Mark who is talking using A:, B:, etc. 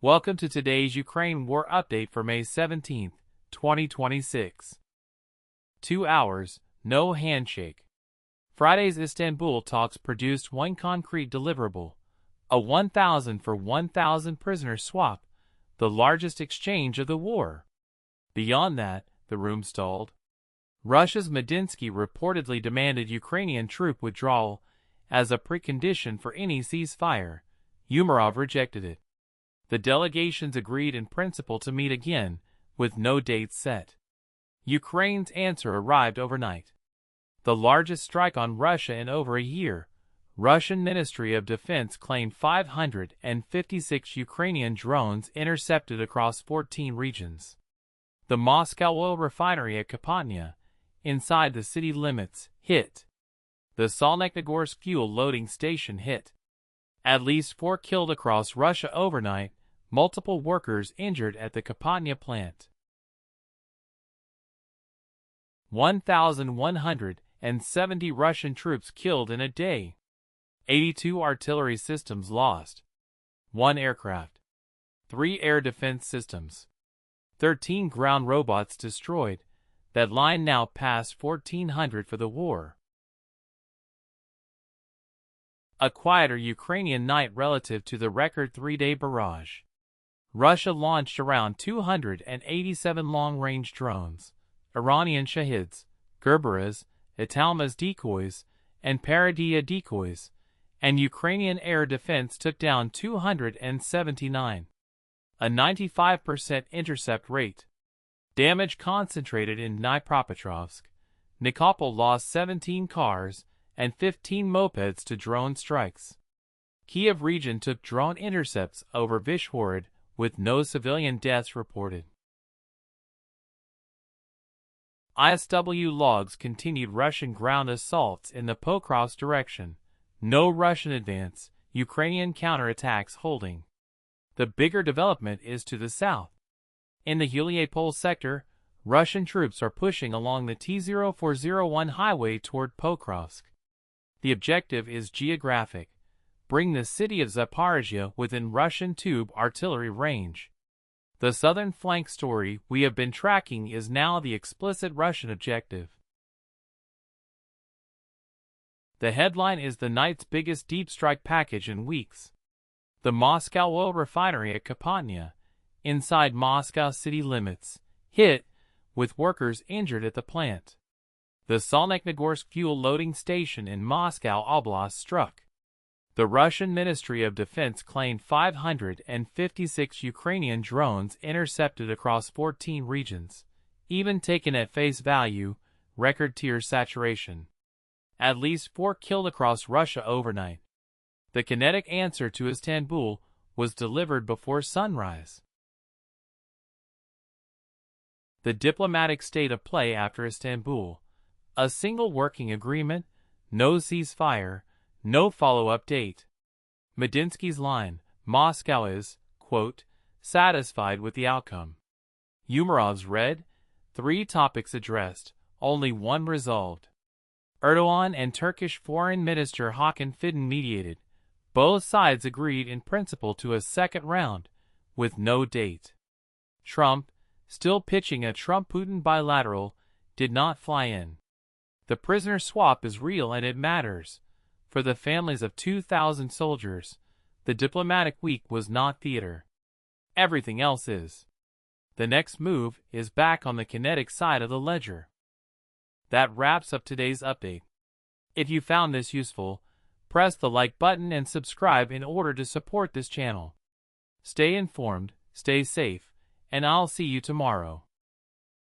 A: Welcome to today's Ukraine War Update for May 17, 2026. 2 hours, no handshake. Friday's Istanbul talks produced one concrete deliverable, a 1,000 for 1,000 prisoner swap, the largest exchange of the war. Beyond that, the room stalled. Russia's Medinsky reportedly demanded Ukrainian troop withdrawal as a precondition for any ceasefire. Umerov rejected it. The delegations agreed in principle to meet again, with no dates set. Ukraine's answer arrived overnight. The largest strike on Russia in over a year. Russian Ministry of Defense claimed 556 Ukrainian drones intercepted across 14 regions. The Moscow Oil Refinery at Kapotnya, inside the city limits, hit. The Solnechnogorsk fuel loading station hit. At least 4 killed across Russia overnight, multiple workers injured at the Kapotnya plant. 1,170 Russian troops killed in a day. 82 artillery systems lost. 1 aircraft. 3 air defense systems. 13 ground robots destroyed. That line now past 1,400 for the war. A quieter Ukrainian night relative to the record 3-day barrage. Russia launched around 287 long-range drones, Iranian Shahids, Gerberas, Italmas decoys, and Paradilla decoys, and Ukrainian air defense took down 279, a 95% intercept rate. Damage concentrated in Dnipropetrovsk. Nikopol lost 17 cars and 15 mopeds to drone strikes. Kiev region took drone intercepts over Vyshhorod with no civilian deaths reported. ISW logs continued Russian ground assaults in the Pokrovsk direction. No Russian advance, Ukrainian counterattacks holding. The bigger development is to the south. In the Huliaipole sector, Russian troops are pushing along the T-0401 highway toward Pokrovsk. The objective is geographic. Bring the city of Zaporizhzhia within Russian tube artillery range. The southern flank story we have been tracking is now the explicit Russian objective. The headline is the night's biggest deep strike package in weeks. The Moscow Oil Refinery at Kapotnya, inside Moscow city limits, hit, with workers injured at the plant. The Solnechnogorsk fuel loading station in Moscow Oblast struck. The Russian Ministry of Defense claimed 556 Ukrainian drones intercepted across 14 regions, even taken at face value, record tier saturation. At least 4 killed across Russia overnight. The kinetic answer to Istanbul was delivered before sunrise. The diplomatic state of play after Istanbul. A single working agreement, no ceasefire, no follow-up date. Medinsky's line, Moscow is, quote, satisfied with the outcome. Umerov's read, 3 topics addressed, only 1 resolved. Erdogan and Turkish Foreign Minister Hakan Fidan mediated. Both sides agreed in principle to a second round, with no date. Trump, still pitching a Trump-Putin bilateral, did not fly in. The prisoner swap is real and it matters. For the families of 2,000 soldiers, the diplomatic week was not theater. Everything else is. The next move is back on the kinetic side of the ledger. That wraps up today's update. If you found this useful, press the like button and subscribe in order to support this channel. Stay informed, stay safe, and I'll see you tomorrow.